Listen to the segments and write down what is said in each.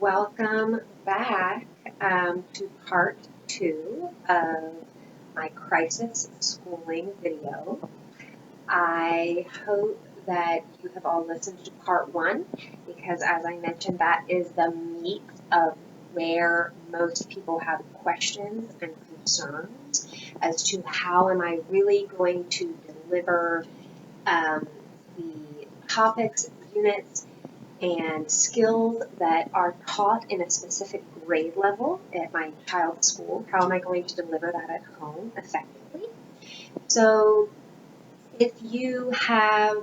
Welcome back to part 2 of my crisis schooling video. I hope that you have all listened to part 1 because, as I mentioned, that is the meat of where most people have questions and concerns as to how am I really going to deliver the topics, units, and skills that are taught in a specific grade level at my child's school. How am I going to deliver that at home effectively? So if you have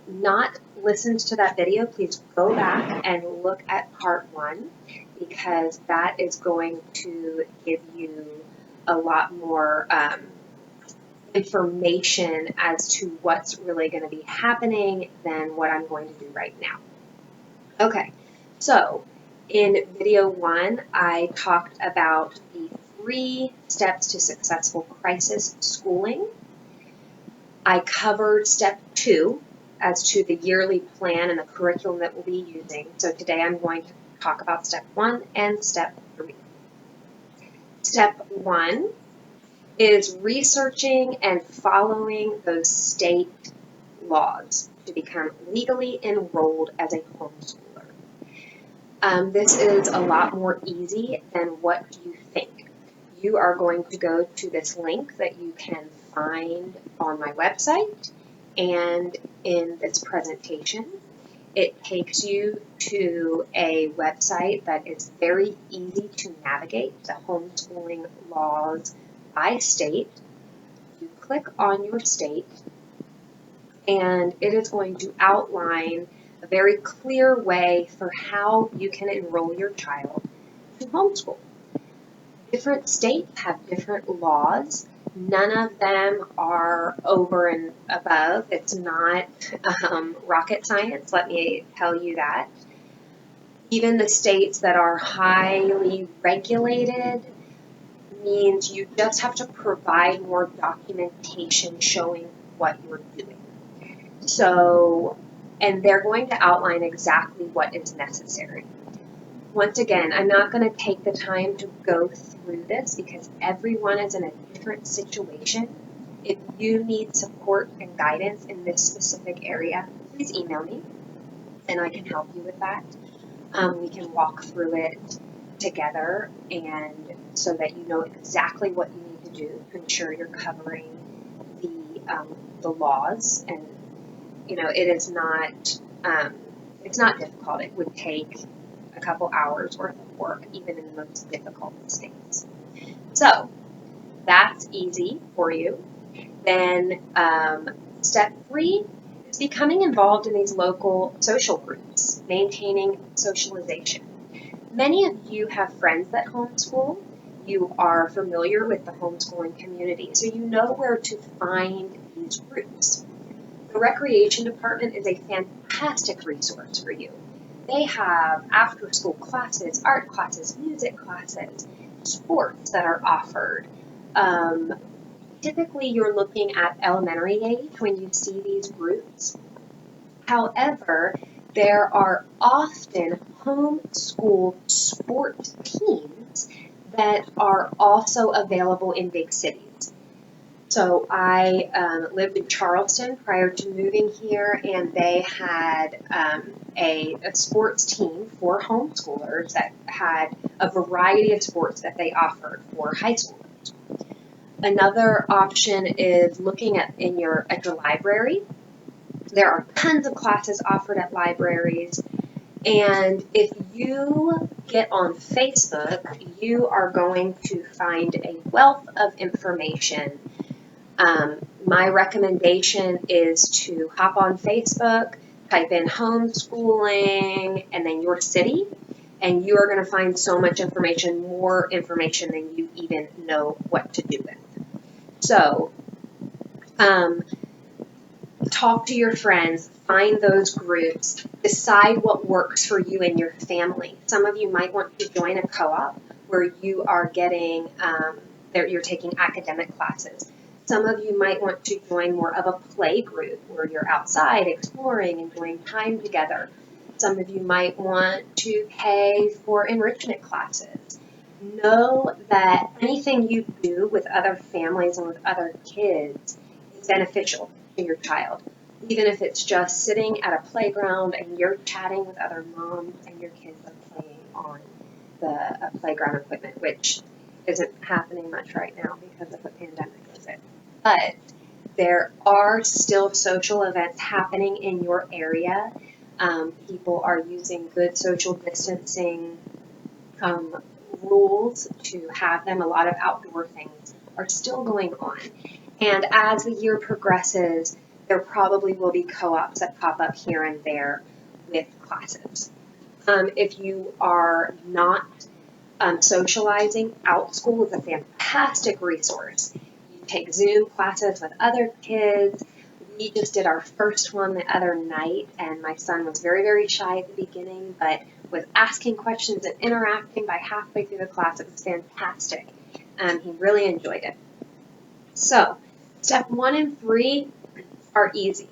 not listened to that video, please go back and look at part 1 because that is going to give you a lot more information as to what's really going to be happening than what I'm going to do right now. Okay, so in video 1, I talked about the 3 steps to successful crisis schooling. I covered step 2 as to the yearly plan and the curriculum that we'll be using. So today I'm going to talk about step 1 and step 3. Step 1 is researching and following those state laws to become legally enrolled as a homeschooler. This is a lot more easy than what you think. You are going to go to this link that you can find on my website and in this presentation. It takes you to a website that is very easy to navigate, the homeschooling laws by state. You click on your state and it is going to outline a very clear way for how you can enroll your child to homeschool. Different states have different laws. None of them are over and above. It's not rocket science, let me tell you that. Even the states that are highly regulated means you just have to provide more documentation showing what you're doing. So, and they're going to outline exactly what is necessary. Once again, I'm not going to take the time to go through this because everyone is in a different situation. If you need support and guidance in this specific area, please email me and I can help you with that. We can walk through it together and so that you know exactly what you need to do to ensure you're covering the laws. And you know, it is not it's not difficult. It would take a couple hours worth of work, even in the most difficult states. So that's easy for you. Then step 3 is becoming involved in these local social groups, maintaining socialization. Many of you have friends that homeschool. You are familiar with the homeschooling community, so you know where to find these groups. The recreation department is a fantastic resource for you. They have after-school classes, art classes, music classes, sports that are offered. Typically, you're looking at elementary age when you see these groups. However, there are often homeschool sport teams that are also available in big cities. So I lived in Charleston prior to moving here, and they had a sports team for homeschoolers that had a variety of sports that they offered for high schoolers. Another option is looking at your library. There are tons of classes offered at libraries, and if you get on Facebook, you are going to find a wealth of information. My recommendation is to hop on Facebook, type in homeschooling, and then your city, and you are going to find so much information, more information than you even know what to do with. So, talk to your friends, find those groups, decide what works for you and your family. Some of you might want to join a co-op where you are getting, you're taking academic classes. Some of you might want to join more of a play group where you're outside exploring, enjoying time together. Some of you might want to pay for enrichment classes. Know that anything you do with other families and with other kids is beneficial to your child. Even if it's just sitting at a playground and you're chatting with other moms and your kids are playing on the playground equipment, which isn't happening much right now because of the pandemic, is it? But there are still social events happening in your area. People are using good social distancing rules to have them. A lot of outdoor things are still going on. And as the year progresses, there probably will be co-ops that pop up here and there with classes. If you are not socializing, OutSchool is a fantastic resource. You take Zoom classes with other kids. We just did our first one the other night, and my son was very, very shy at the beginning, but was asking questions and interacting by halfway through the class. It was fantastic. He really enjoyed it. So, step 1 and 3 are easy.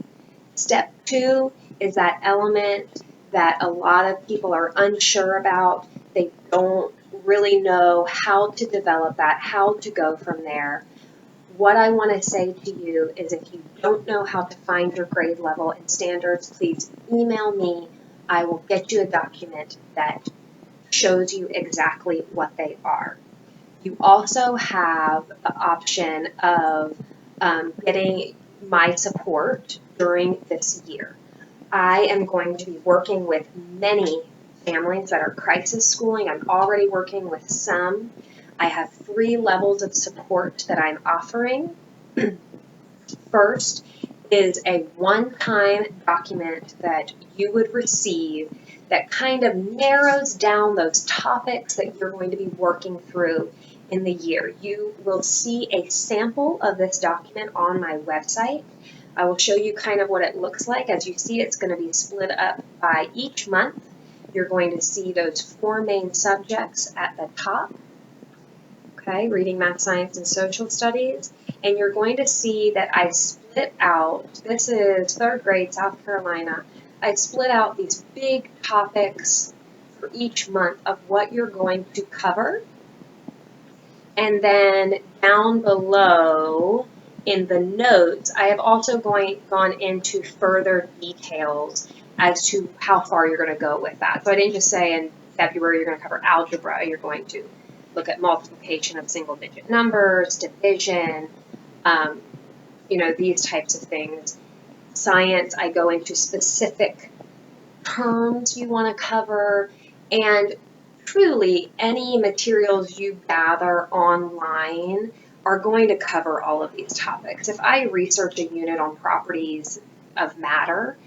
Step 2 is that element that a lot of people are unsure about. They don't really know how to develop that, how to go from there. What I want to say to you is if you don't know how to find your grade level and standards, please email me. I will get you a document that shows you exactly what they are. You also have the option of getting my support during this year. I am going to be working with many families that are crisis schooling. I'm already working with some. I have 3 levels of support that I'm offering. First is a one-time document that you would receive that kind of narrows down those topics that you're going to be working through in the year. You will see a sample of this document on my website. I will show you kind of what it looks like. As you see, it's going to be split up by each month. You're going to see those 4 main subjects at the top. Okay, reading, math, science, and social studies. And you're going to see that I split out, this is 3rd grade, South Carolina. I split out these big topics for each month of what you're going to cover. And then down below in the notes, I have also gone into further details as to how far you're going to go with that. So I didn't just say in February you're going to cover algebra, you're going to look at multiplication of single-digit numbers, division, these types of things. Science, I go into specific terms you want to cover, and truly any materials you gather online are going to cover all of these topics. If I research a unit on properties of matter,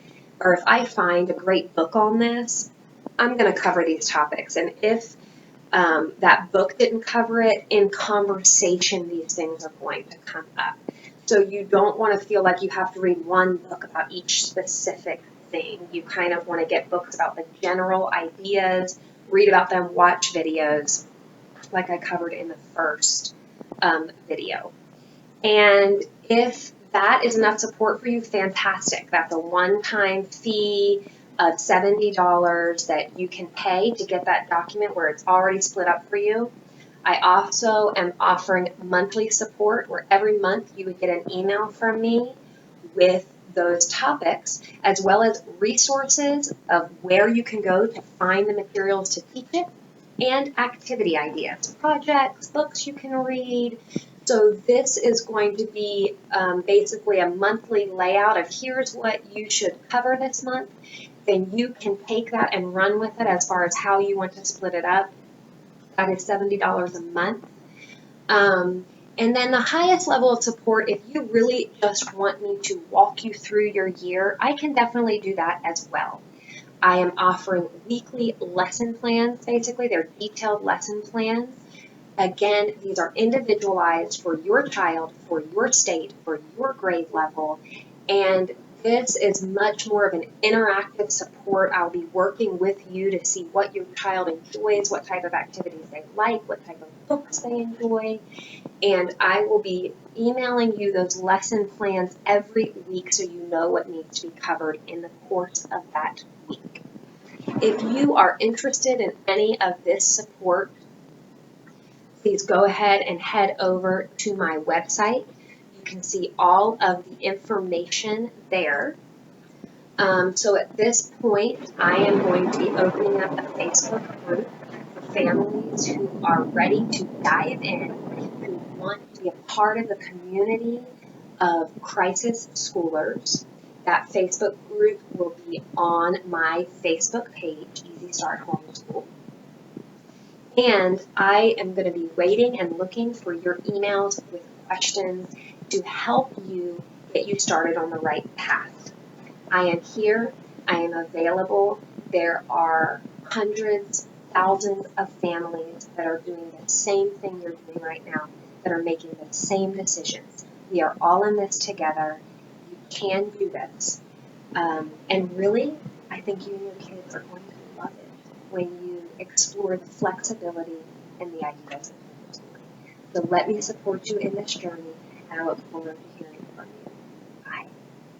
or if I find a great book on this, I'm going to cover these topics. And if that book didn't cover it, in conversation these things are going to come up. So you don't want to feel like you have to read one book about each specific thing. You kind of want to get books about the general ideas, read about them, watch videos, like I covered in the first video. And if that is enough support for you, fantastic. That's a one-time fee of $70 that you can pay to get that document where it's already split up for you. I also am offering monthly support where every month you would get an email from me with those topics, as well as resources of where you can go to find the materials to teach it, and activity ideas, projects, books you can read. So this is going to be basically a monthly layout of here's what you should cover this month. Then you can take that and run with it as far as how you want to split it up. That is $70 a month. And then the highest level of support, if you really just want me to walk you through your year, I can definitely do that as well. I am offering weekly lesson plans, basically. They're detailed lesson plans. Again, these are individualized for your child, for your state, for your grade level, and this is much more of an interactive support. I'll be working with you to see what your child enjoys, what type of activities they like, what type of books they enjoy, and I will be emailing you those lesson plans every week so you know what needs to be covered in the course of that week. If you are interested in any of this support, please go ahead and head over to my website. You can see all of the information there. So at this point, I am going to be opening up a Facebook group for families who are ready to dive in, who want to be a part of the community of crisis schoolers. That Facebook group will be on my Facebook page, Easy Start Homeschool. And I am going to be waiting and looking for your emails with questions to help you get you started on the right path. I am here. I am available. There are hundreds, thousands of families that are doing the same thing you're doing right now, that are making the same decisions. We are all in this together. You can do this. And really, I think you and your kids are going to love it when you explore the flexibility and the ideas of homeschooling. So let me support you in this journey, and I look forward to hearing